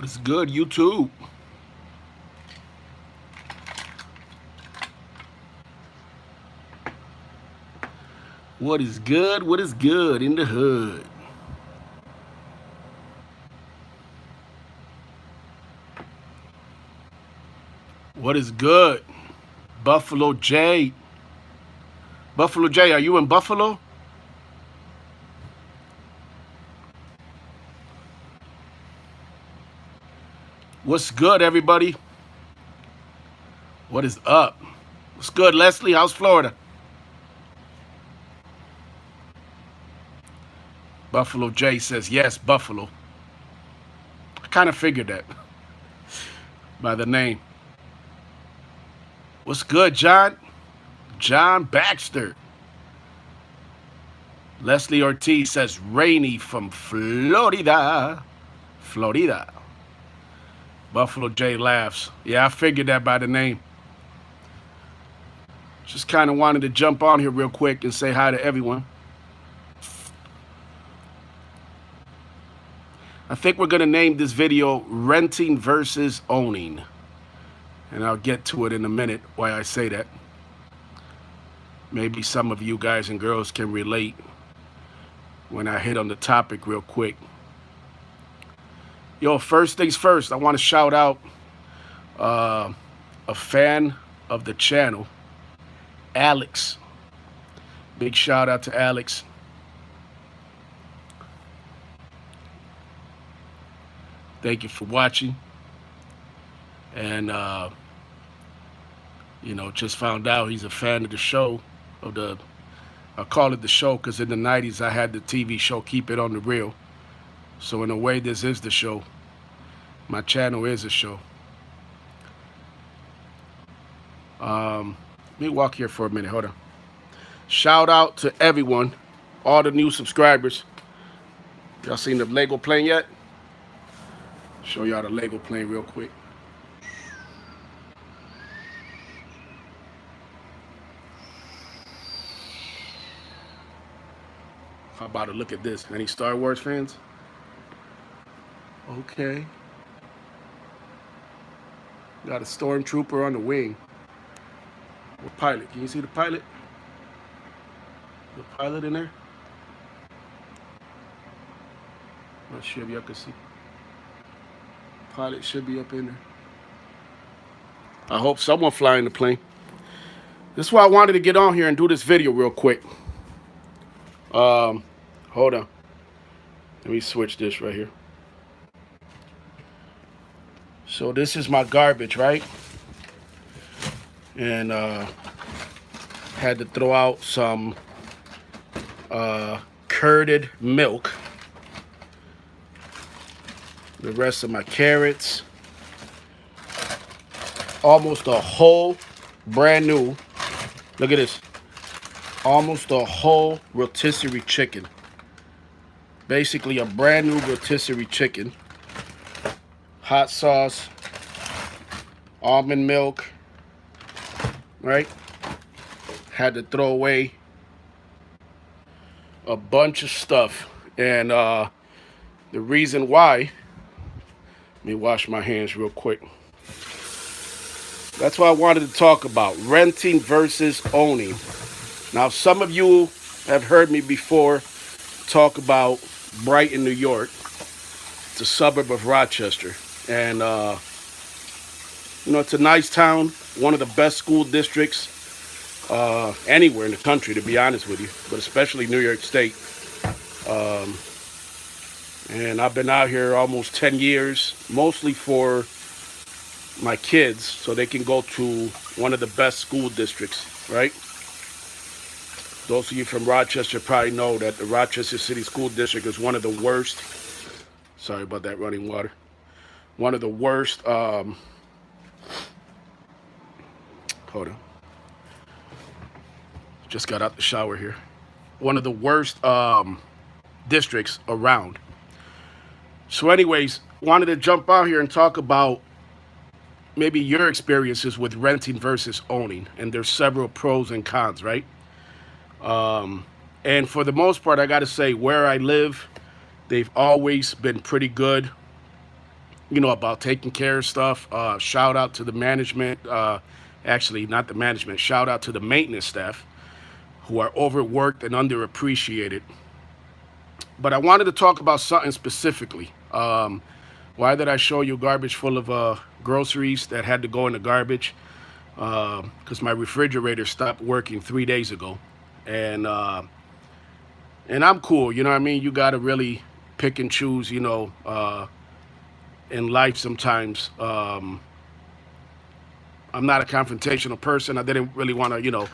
What is good, YouTube? What is good? What is good in the hood? What is good? Buffalo J. Buffalo J, are you in Buffalo? What's good, everybody? What is up? What's good, Leslie? How's Florida? Buffalo J says, yes, Buffalo. I kind of figured that by the name. What's good, John? John Baxter. Leslie Ortiz says, rainy from Florida. Florida. Buffalo J laughs. Yeah, I figured that by the name. Just kind of wanted to jump on here real quick and say hi to everyone. I think we're going to name this video Renting versus Owning. And I'll get to it in a minute why I say that. Maybe some of you guys and girls can relate when I hit on the topic real quick. Yo, first things first, I want to shout out a fan of the channel, Alex. Big shout out to Alex. Thank you for watching. And, just found out he's a fan of the show, I call it the show because in the 90s I had the TV show Keep It on the Real. So in a way, this is the show. My channel is a show. Let me walk here for a minute. Hold on. Shout out to everyone, all the new subscribers. Y'all seen the Lego plane yet? Show y'all the Lego plane real quick. How about a look at this? Any Star Wars fans? Okay. Got a stormtrooper on the wing. What pilot? Can you see the pilot? The pilot in there? Not sure if y'all can see. Pilot should be up in there. I hope someone flying the plane. This is why I wanted to get on here and do this video real quick. Hold on. Let me switch this right here. So this is my garbage, right? And had to throw out some curded milk. The rest of my carrots. Almost a whole brand new, look at this, almost a whole rotisserie chicken. Basically a brand new rotisserie chicken. Hot sauce, almond milk, right? Had to throw away a bunch of stuff. And the reason why, let me wash my hands real quick. That's what I wanted to talk about, renting versus owning. Now, some of you have heard me before talk about Brighton, New York. It's a suburb of Rochester. And, it's a nice town, one of the best school districts anywhere in the country, to be honest with you, but especially New York State. And I've been out here almost 10 years, mostly for my kids, so they can go to one of the best school districts, right? Those of you from Rochester probably know that the Rochester City School District is one of the worst. Sorry about that running water. One of the worst, hold on. Just got out the shower here. One of the worst districts around. So anyways, wanted to jump out here and talk about maybe your experiences with renting versus owning. And there's several pros and cons, right? And for the most part, I got to say, where I live, they've always been pretty good. about taking care of stuff. Shout out to the management. Actually, not the management. Shout out to the maintenance staff who are overworked and underappreciated. But I wanted to talk about something specifically. Why did I show you garbage full of groceries that had to go in the garbage? Because my refrigerator stopped working 3 days ago, and and I'm cool. You know what I mean? You got to really pick and choose. In life sometimes. I'm not a confrontational person. I didn't really want to,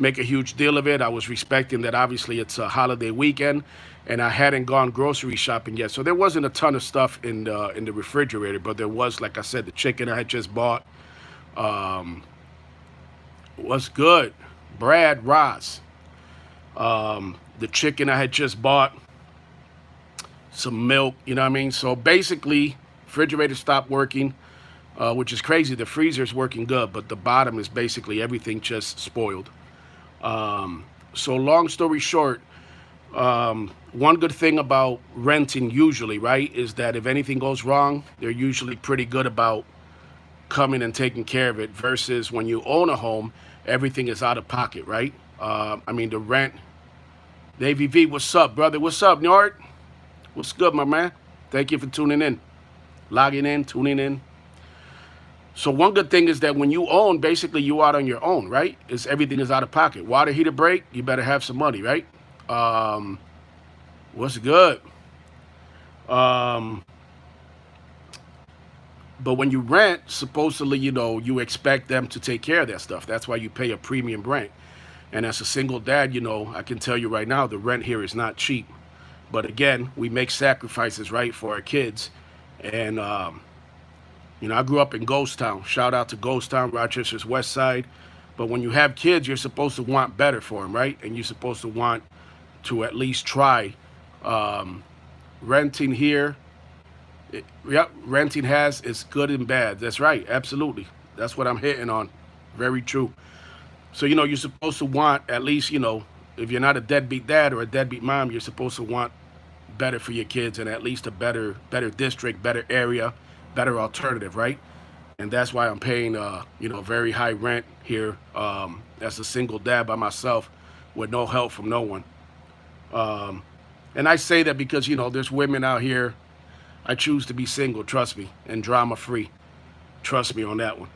make a huge deal of it. I was respecting that obviously it's a holiday weekend, and I hadn't gone grocery shopping yet, so there wasn't a ton of stuff in the refrigerator. But there was, like I said, the chicken I had just bought. Um, was good, Brad Ross. The chicken I had just bought, some milk. You know what I mean? So basically, refrigerator stopped working. Which is crazy. The freezer's working good, but the bottom is basically everything just spoiled. So long story short, one good thing about renting usually, right, is that if anything goes wrong, they're usually pretty good about coming and taking care of it. Versus when you own a home, everything is out of pocket, right? I mean, the rent. Davy V, what's up, brother? What's up, Nord? What's good, my man? Thank you for tuning in, logging in, tuning in. So one good thing is that when you own, basically you out on your own, right? Is everything is out of pocket. Water heater break, you better have some money, right? What's good? Um, but when you rent, supposedly, you expect them to take care of that stuff. That's why you pay a premium rent. And as a single dad, I can tell you right now, the rent here is not cheap. But again, we make sacrifices, right, for our kids. And I grew up in Ghost Town. Shout out to Ghost Town, Rochester's West Side. But when you have kids, you're supposed to want better for them, right? And you're supposed to want to at least try. Renting here, renting has its good and bad. That's right, absolutely. That's what I'm hitting on. Very true. So, you're supposed to want at least, if you're not a deadbeat dad or a deadbeat mom, you're supposed to want better for your kids and at least a better district, better area, better alternative, right? And that's why I'm paying, very high rent here as a single dad by myself with no help from no one. And I say that because, there's women out here. I choose to be single, trust me, and drama free. Trust me on that one.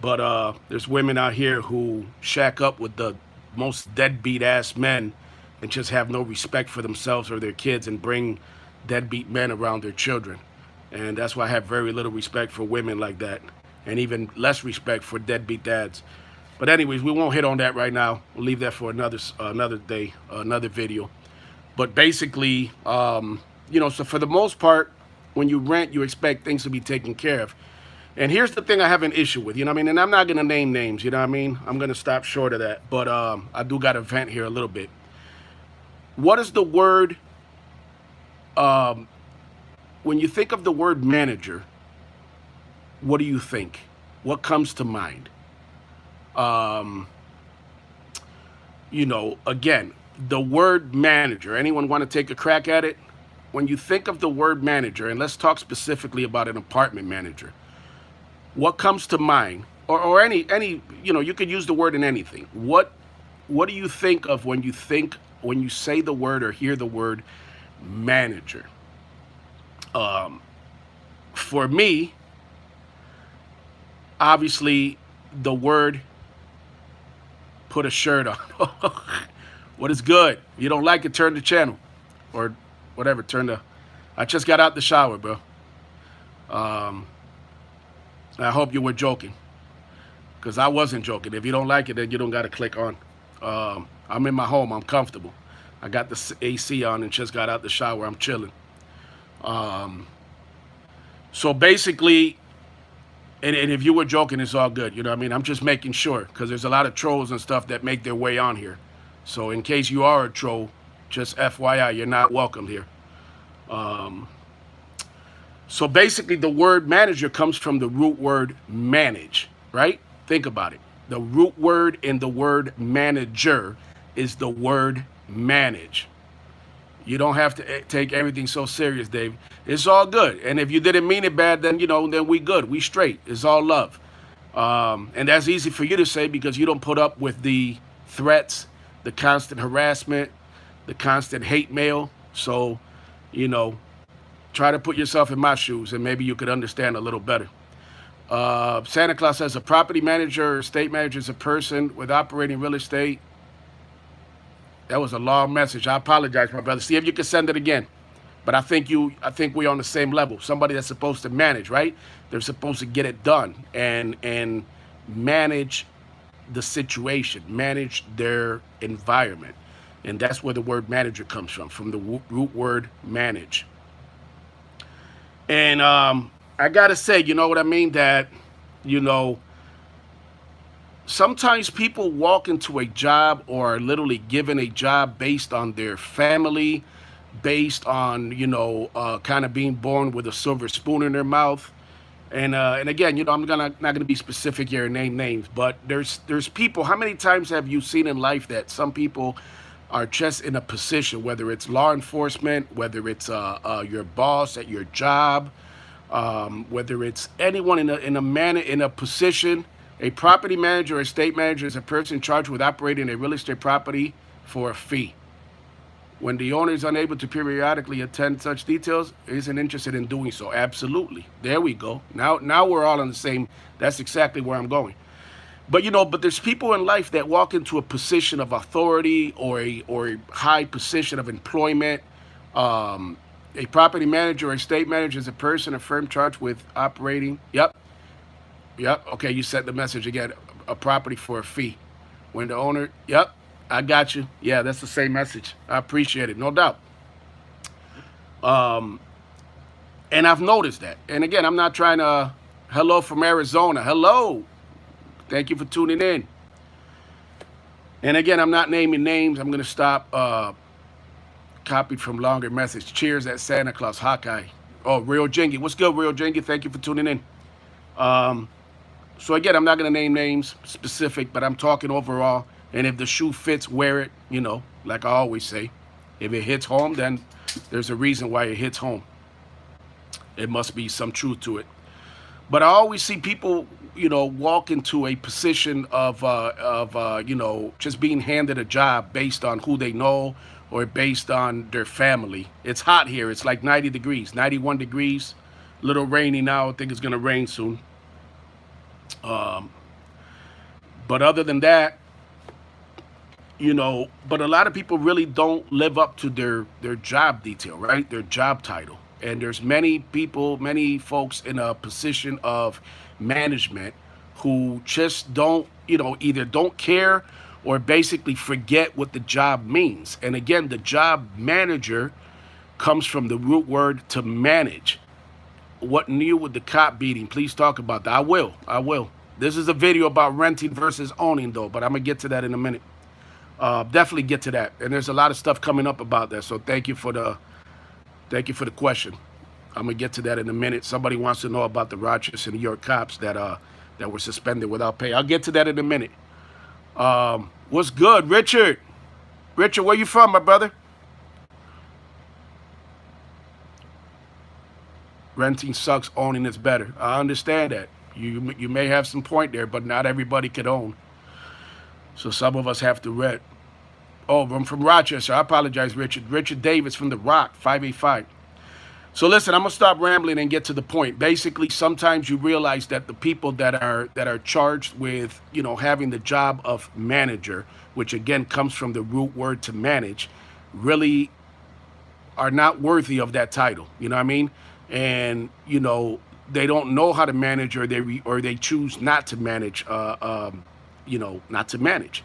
But there's women out here who shack up with the most deadbeat ass men and just have no respect for themselves or their kids and bring deadbeat men around their children. And that's why I have very little respect for women like that, and even less respect for deadbeat dads. But anyways, we won't hit on that right now. We'll leave that for another day, another video. But basically, so for the most part, when you rent, you expect things to be taken care of. And here's the thing I have an issue with, and I'm not gonna name names, I'm gonna stop short of that. But I do got to vent here a little bit. What is the word? When you think of the word manager, what do you think? What comes to mind? Again, the word manager. Anyone want to take a crack at it? When you think of the word manager, and let's talk specifically about an apartment manager, what comes to mind? Or any, you could use the word in anything. What do you think of when you say the word or hear the word manager? For me, obviously, the word put a shirt on. What is good? If you don't like it, turn the channel. Or whatever, I just got out the shower, bro. I hope you were joking. Because I wasn't joking. If you don't like it, then you don't got to click on. I'm in my home. I'm comfortable. I got the AC on and just got out the shower. I'm chilling. So basically, and if you were joking, it's all good. You know what I mean? I'm just making sure, because there's a lot of trolls and stuff that make their way on here. So in case you are a troll, just FYI, you're not welcome here. So basically, the word manager comes from the root word manage, right? Think about it. The root word in the word manager is the word manage. You don't have to take everything so serious, Dave. It's all good. And if you didn't mean it bad, then then we good. We straight. It's all love. And that's easy for you to say because you don't put up with the threats, the constant harassment, the constant hate mail. So, you know, try to put yourself in my shoes and maybe you could understand a little better. Santa Claus says a property manager or estate manager is a person with operating real estate. That was a long message. I apologize, my brother. See if you can send it again. But I think we're on the same level. Somebody that's supposed to manage, right? They're supposed to get it done and manage the situation, manage their environment. And that's where the word manager comes from the root word manage. And I gotta say, you know what I mean? That, you know, sometimes people walk into a job or are literally given a job based on their family, based on kind of being born with a silver spoon in their mouth. And again, I'm not gonna be specific here and name names, but there's people. How many times have you seen in life that some people are just in a position, whether it's law enforcement, whether it's your boss at your job, whether it's anyone in a position. A property manager or estate manager is a person charged with operating a real estate property for a fee. When the owner is unable to periodically attend such details, isn't interested in doing so. Absolutely. There we go. Now we're all on the same. That's exactly where I'm going. But there's people in life that walk into a position of authority or a high position of employment. A property manager or estate manager is a person, a firm charged with operating. Yep. Yep. Okay, you sent the message again. A property for a fee. When the owner. Yep. I got you. Yeah, that's the same message. I appreciate it, no doubt. Um, and I've noticed that. And again, I'm not trying to. Hello from Arizona. Hello. Thank you for tuning in. And again, I'm not naming names. I'm gonna stop. Copied from longer message. Cheers at Santa Claus Hawkeye. Oh, Real Jingy. What's good, Real Jingy? Thank you for tuning in. Um, so again, I'm not gonna name names specific, but I'm talking overall. And if the shoe fits, wear it, like I always say. If it hits home, then there's a reason why it hits home. It must be some truth to it. But I always see people, walk into a position of just being handed a job based on who they know or based on their family. It's hot here. It's like 90 degrees, 91 degrees. A little rainy now. I think it's going to rain soon. But other than that, but a lot of people really don't live up to their job detail, right? Their job title. And there's many people, many folks in a position of management who just don't, either don't care or basically forget what the job means. And again, the job manager comes from the root word to manage. What new with the cop beating? Please talk about that. I will. This is a video about renting versus owning, though, but I'm going to get to that in a minute. Definitely get to that. And there's a lot of stuff coming up about that. So thank you for the question. I'm gonna get to that in a minute. Somebody wants to know about the Rochester, New York cops that were suspended without pay. I'll get to that in a minute. What's good, Richard? Richard, where you from, my brother? Renting sucks. Owning is better. I understand that. You may have some point there, but not everybody can own. So some of us have to rent. Oh, I'm from Rochester. I apologize, Richard. Richard Davis from The Rock, 585. So listen, I'm gonna stop rambling and get to the point. Basically, sometimes you realize that the people that are charged with, having the job of manager, which again comes from the root word to manage, really are not worthy of that title. You know what I mean? And they don't know how to manage, or they choose not to manage. Not to manage.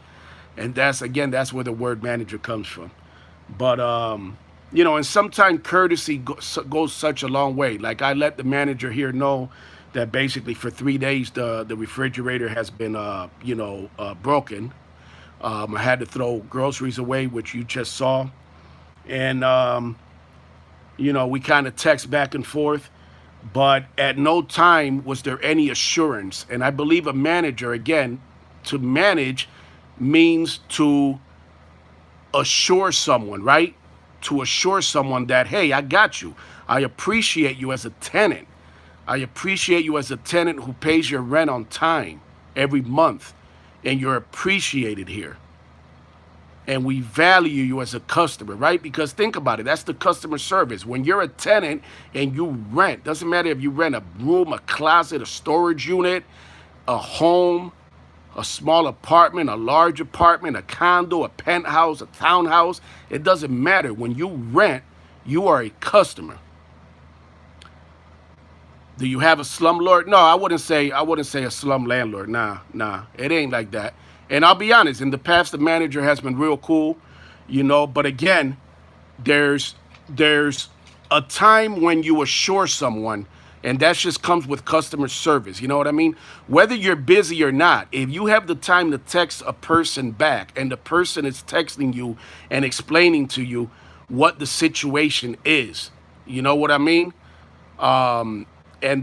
And that's where the word manager comes from. But and sometimes courtesy goes such a long way. Like I let the manager here know that basically for 3 days the refrigerator has been broken. I had to throw groceries away, which you just saw, and we kind of text back and forth. But at no time was there any assurance. And I believe a manager, again, to manage means to assure someone, right? to assure someone that, hey, I got you. I appreciate you as a tenant. I appreciate you as a tenant who pays your rent on time every month, and you're appreciated here. And we value you as a customer, right? Because think about it, that's the customer service. When you're a tenant and you rent, doesn't matter if you rent a room, a closet, a storage unit, a home, a small apartment, a large apartment, a condo, a penthouse, a townhouse, it doesn't matter. When you rent, you are a customer. Do you have a slumlord? No, I wouldn't say a slum landlord. Nah. It ain't like that. And I'll be honest, in the past the manager has been real cool, but again, there's there's a time when you assure someone, and that just comes with customer service. You know what I mean? Whether you're busy or not, if you have the time to text a person back and the person is texting you and explaining to you what the situation is, you know what I mean? And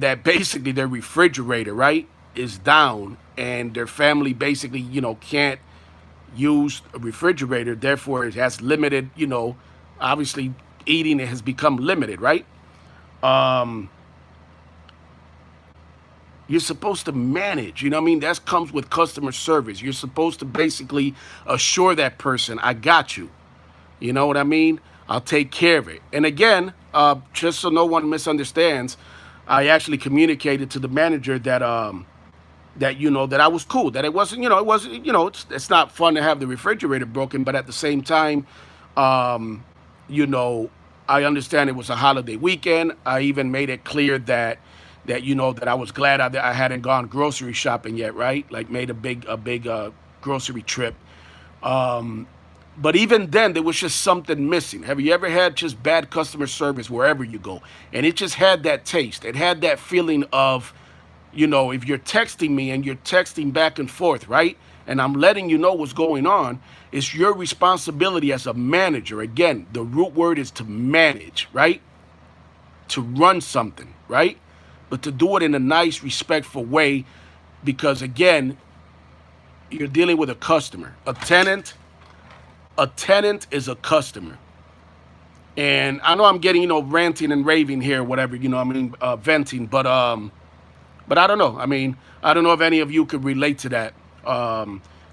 that basically their refrigerator, right, is down, and their family basically, can't use a refrigerator. Therefore, it has limited, obviously eating it has become limited, right? Um, you're supposed to manage, you know what I mean? That comes with customer service. You're supposed to basically assure that person, I got you. You know what I mean? I'll take care of it. And again, just so no one misunderstands, I actually communicated to the manager that I was cool, that it's not fun to have the refrigerator broken, but at the same time, um, you know, I understand it was a holiday weekend. I even made it clear that I was glad I hadn't gone grocery shopping yet, right? Like made a big grocery trip. Um, but even then, there was just something missing. Have you ever had just bad customer service wherever you go? And it just had that taste. It had that feeling of, if you're texting me and you're texting back and forth, right? And I'm letting you know what's going on, it's your responsibility as a manager. Again, the root word is to manage, right? To run something, right? But to do it in a nice, respectful way, because again, you're dealing with a customer. A tenant is a customer. And I know I'm getting, ranting and raving here, whatever, venting, but I don't know. I mean, I don't know if any of you could relate to that.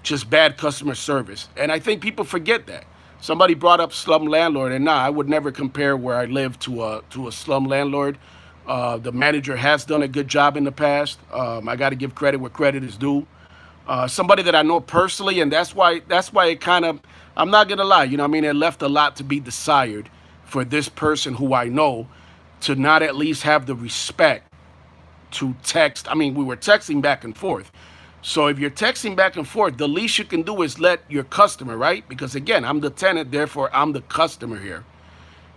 Just bad customer service. And I think people forget that. Somebody brought up slum landlord, and I would never compare where I live to a slum landlord. The manager has done a good job in the past. I got to give credit where credit is due. Somebody that I know personally, and that's why it kind of, I'm not gonna lie, it left a lot to be desired for this person who I know to not at least have the respect to text. I mean, we were texting back and forth. So if you're texting back and forth, the least you can do is let your customer, right? Because again, I'm the tenant, therefore I'm the customer here.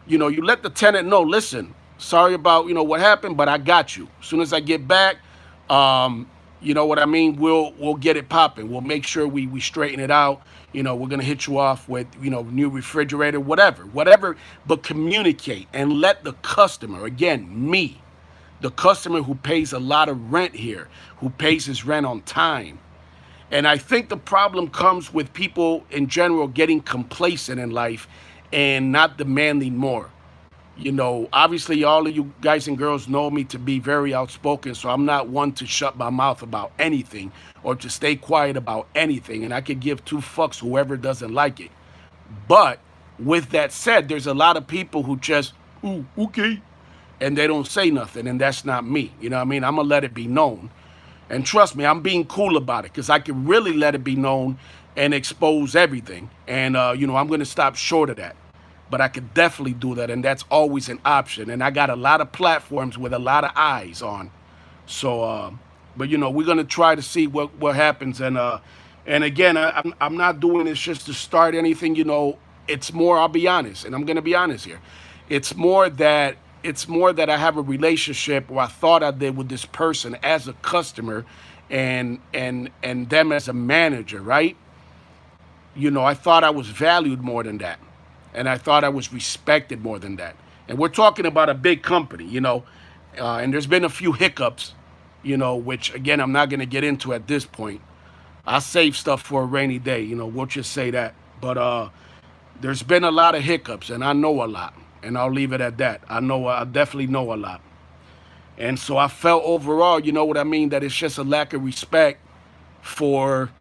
You let the tenant know, listen, sorry about, what happened, but I got you. As soon as I get back, you know what I mean? We'll get it popping. We'll make sure we straighten it out. We're gonna hit you off with, new refrigerator, whatever, but communicate and let the customer, again, me, the customer who pays a lot of rent here, who pays his rent on time. And I think the problem comes with people in general getting complacent in life and not demanding more. Obviously, all of you guys and girls know me to be very outspoken, so I'm not one to shut my mouth about anything or to stay quiet about anything. And I could give two fucks whoever doesn't like it. But with that said, there's a lot of people who just, ooh, okay, and they don't say nothing, and that's not me. You know what I mean? I'm gonna let it be known. And trust me, I'm being cool about it because I can really let it be known and expose everything. And, I'm going to stop short of that. But I could definitely do that, and that's always an option. And I got a lot of platforms with a lot of eyes on. So, but, we're going to try to see what happens. And again, I'm not doing this just to start anything, It's more, I'll be honest, and I'm going to be honest here. It's more that I have a relationship, or I thought I did, with this person as a customer and them as a manager, right? I thought I was valued more than that. And I thought I was respected more than that. And we're talking about a big company, and there's been a few hiccups, which again, I'm not going to get into at this point. I save stuff for a rainy day, we'll just say that. But There's been a lot of hiccups, and I know a lot, and I'll leave it at that. I definitely know a lot. And so I felt overall, you know what I mean, that it's just a lack of respect for,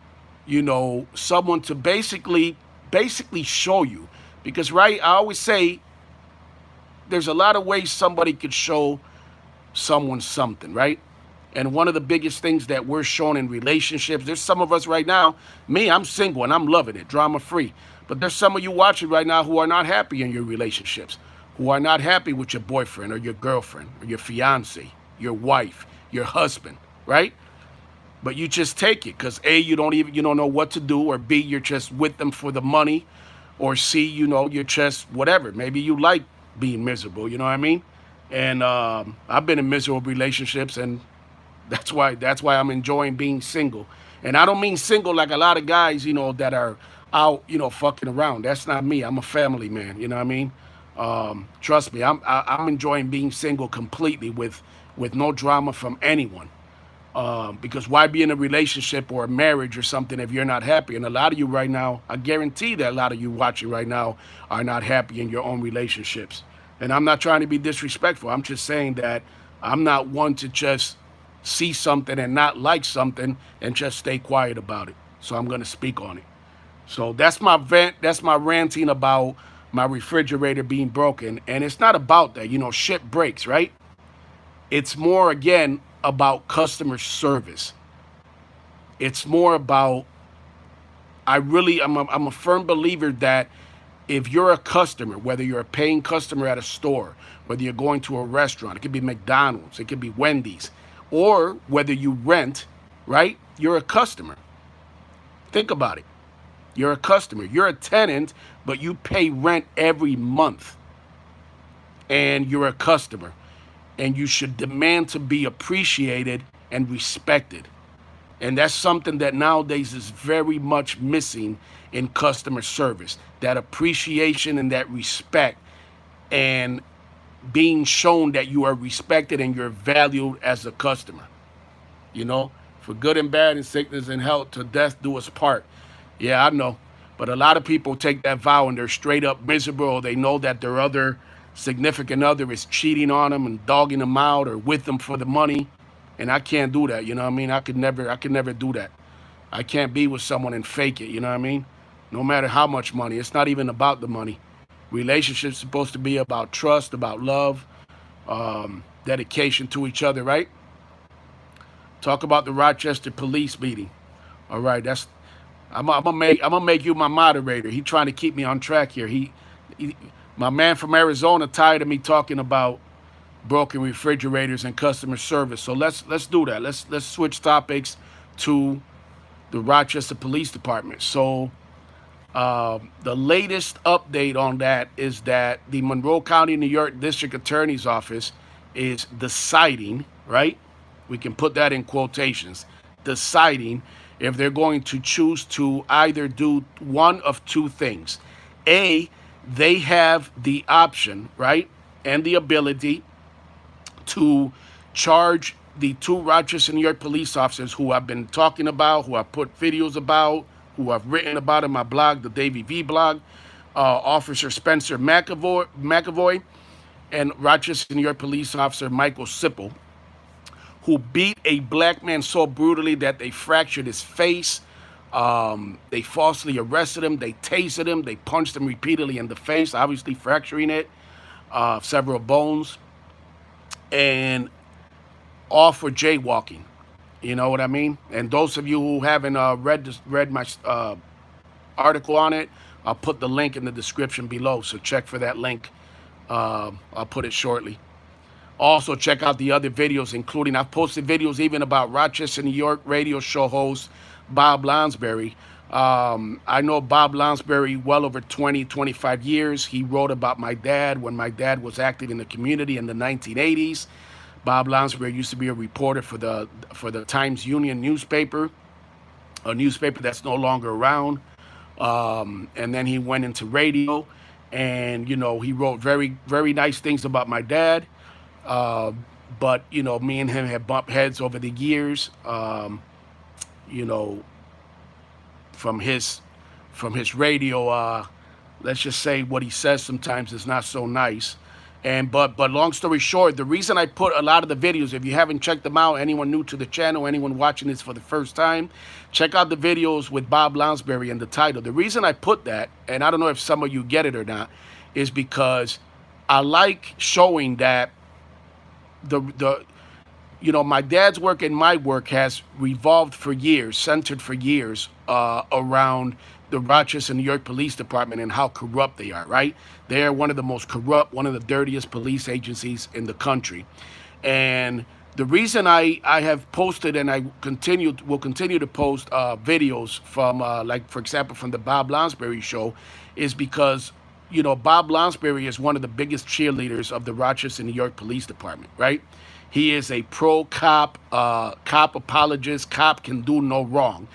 someone to basically show you. Because right, I always say there's a lot of ways somebody could show someone something, right? And one of the biggest things that we're shown in relationships, there's some of us right now, me, I'm single and I'm loving it, drama free. But there's some of you watching right now who are not happy in your relationships, who are not happy with your boyfriend or your girlfriend or your fiance, your wife, your husband, right? But you just take it because A, you don't know what to do, or B, you're just with them for the money, or C, you're just whatever. Maybe you like being miserable, you know what I mean? And I've been in miserable relationships, and that's why I'm enjoying being single. And I don't mean single like a lot of guys, that are out, fucking around. That's not me. I'm a family man. You know what I mean? Trust me, I'm enjoying being single completely with no drama from anyone. Because why be in a relationship or a marriage or something if you're not happy? And a lot of you right now, I guarantee that a lot of you watching right now are not happy in your own relationships. And I'm not trying to be disrespectful. I'm just saying that I'm not one to just see something and not like something and just stay quiet about it. So I'm going to speak on it. So that's my vent. That's my ranting about my refrigerator being broken. And it's not about that. Shit breaks, right? It's more, again, about customer service. It's more about, I'm a firm believer that if you're a customer, whether you're a paying customer at a store, whether you're going to a restaurant, it could be McDonald's, it could be Wendy's, or whether you rent, right? You're a customer. Think about it. You're a customer. You're a tenant, but you pay rent every month. And you're a customer. And you should demand to be appreciated and respected. And that's something that nowadays is very much missing in customer service. That appreciation and that respect, and being shown that you are respected and you're valued as a customer. You know, for good and bad, in sickness and health, to death do us part. Yeah, I know. But a lot of people take that vow and they're straight up miserable. Or they know that their other significant other is cheating on them and dogging them out or with them for the money. And I can't do that, you know what I mean? I could never do that. I can't be with someone and fake it, you know what I mean? No matter how much money. It's not even about the money. Relationships supposed to be about trust, about love, dedication to each other, right? Talk about the Rochester police meeting. All right, I'm gonna make you my moderator. He trying to keep me on track here. He my man from Arizona tired of me talking about broken refrigerators and customer service. So let's do that. Let's switch topics to the Rochester Police Department. So the latest update on that is that the Monroe County, New York District Attorney's Office is deciding, right? We can put that in quotations, deciding if they're going to choose to either do one of two things. A, they have the option, right, and the ability to charge the two Rochester, New York police officers who I've been talking about, who I've put videos about, who I've written about in my blog, the Davy V blog, Officer Spencer McAvoy, and Rochester, New York police officer Michael Sipple, who beat a black man so brutally that they fractured his face. They falsely arrested him. They tasered him. They punched him repeatedly in the face, obviously fracturing it, several bones, and all for jaywalking. You know what I mean? And those of you who haven't read my article on it, I'll put the link in the description below. So check for that link. I'll put it shortly. Also, check out the other videos, including I've posted videos even about Rochester, New York radio show host Bob Lonsberry. I know Bob Lonsberry well over 20, 25 years. He wrote about my dad when my dad was active in the community in the 1980s. Bob Lonsberry used to be a reporter for the Times Union newspaper, a newspaper that's no longer around. And then he went into radio, and he wrote very, very nice things about my dad. But me and him had bumped heads over the years. You know, from his radio let's just say what he says sometimes is not so nice. And but long story short, the reason I put a lot of the videos, if you haven't checked them out, anyone new to the channel, anyone watching this for the first time, check out the videos with Bob Lounsbury and the title. The reason I put that, and I don't know if some of you get it or not, is because I like showing that the my dad's work and my work has revolved for years, centered for years around the Rochester, New York Police Department and how corrupt they are, right? They are one of the most corrupt, one of the dirtiest police agencies in the country. And the reason I have posted and I will continue to post videos from, like, for example, from the Bob Lounsbury show is because, Bob Lounsbury is one of the biggest cheerleaders of the Rochester, New York Police Department, right? He is a pro-cop, cop apologist, cop can do no wrong.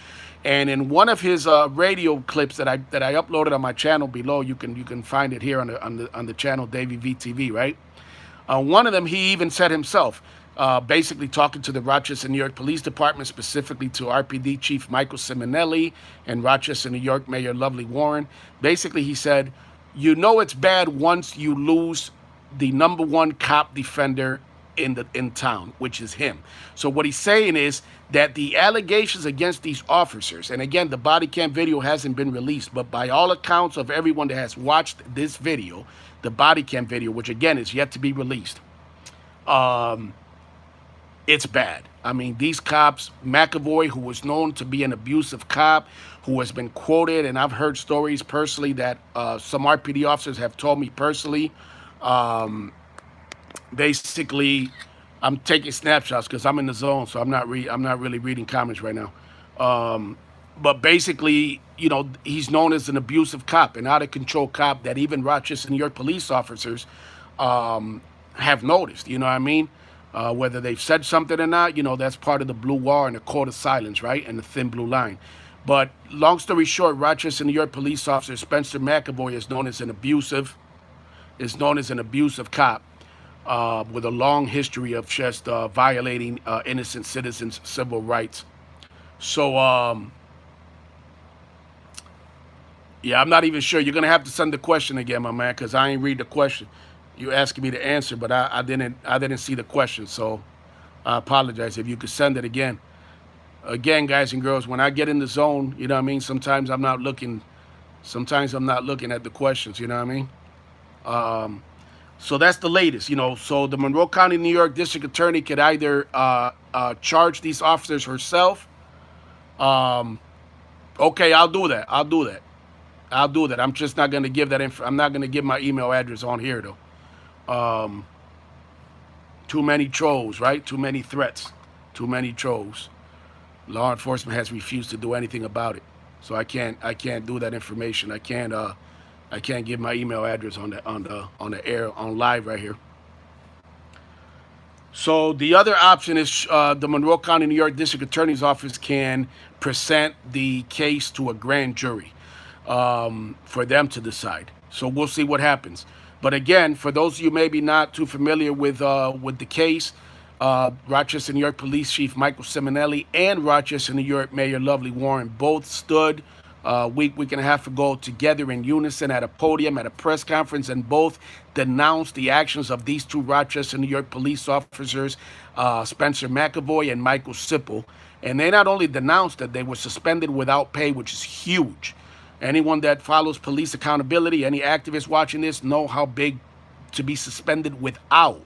And in one of his radio clips that I uploaded on my channel below, you can find it here on the channel Davy VTV, right? One of them, he even said himself, basically talking to the Rochester, New York Police Department, specifically to RPD Chief Michael Simonelli and Rochester, New York Mayor Lovely Warren. Basically, he said, it's bad once you lose the #1 cop defender in town, which is him. So what he's saying is that the allegations against these officers, and again, the body cam video hasn't been released, but by all accounts of everyone that has watched this video, the body cam video, which again is yet to be released, it's bad. I mean, these cops, McAvoy, who was known to be an abusive cop, who has been quoted, and I've heard stories personally that some RPD officers have told me personally, basically, I'm taking snapshots because I'm in the zone, so I'm not really reading comments right now. But basically, he's known as an abusive cop, an out of control cop that even Rochester, New York police officers have noticed. You know what I mean? Whether they've said something or not, that's part of the blue wall and the code of silence, right? And the thin blue line. But long story short, Rochester, New York police officer Spencer McAvoy is known as an abusive cop. With a long history of just violating innocent citizens' civil rights. So, yeah, I'm not even sure. You're going to have to send the question again, my man, because I ain't read the question. You're asking me to answer, but I didn't see the question, so I apologize. If you could send it again. Again, guys and girls, when I get in the zone, you know what I mean? Sometimes I'm not looking at the questions, you know what I mean? So that's the latest, So the Monroe County, New York District Attorney could either charge these officers herself. Okay, I'll do that. I'm just not going to give that I'm not going to give my email address on here, though. Too many trolls, right? Too many threats. Too many trolls. Law enforcement has refused to do anything about it. So I can't do that information. I can't give my email address on the air, on live right here. So the other option is the Monroe County, New York District Attorney's Office can present the case to a grand jury for them to decide. So we'll see what happens. But again, for those of you maybe not too familiar with the case, Rochester, New York Police Chief Michael Simonelli and Rochester, New York Mayor Lovely Warren both stood week and a half ago together in unison at a podium at a press conference, and both denounced the actions of these two Rochester, New York police officers, Spencer McAvoy and Michael Sipple. And they not only denounced that they were suspended without pay, which is huge. Anyone that follows police accountability, any activists watching this, know how big to be suspended without.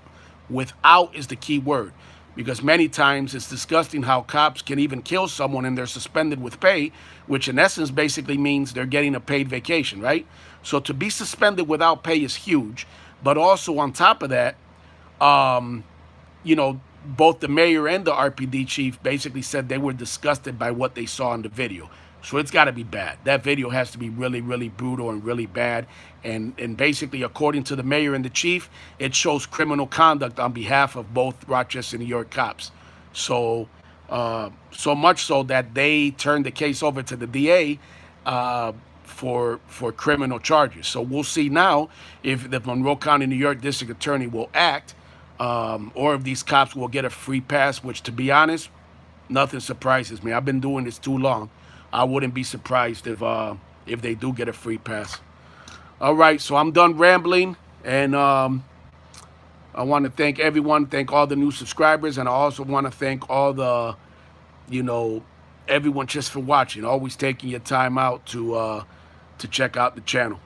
Without is the key word. Because many times it's disgusting how cops can even kill someone and they're suspended with pay, which in essence basically means they're getting a paid vacation, right? So to be suspended without pay is huge. But also on top of that, both the mayor and the RPD chief basically said they were disgusted by what they saw in the video. So it's got to be bad. That video has to be really, really brutal and really bad. And basically, according to the mayor and the chief, it shows criminal conduct on behalf of both Rochester, New York cops. So, so much so that they turned the case over to the DA for criminal charges. So we'll see now if the Monroe County, New York District Attorney will act, or if these cops will get a free pass, which, to be honest, nothing surprises me. I've been doing this too long. I wouldn't be surprised if they do get a free pass. All right, so I'm done rambling, and I want to thank everyone, thank all the new subscribers, and I also want to thank all the, you know, everyone just for watching, always taking your time out to check out the channel.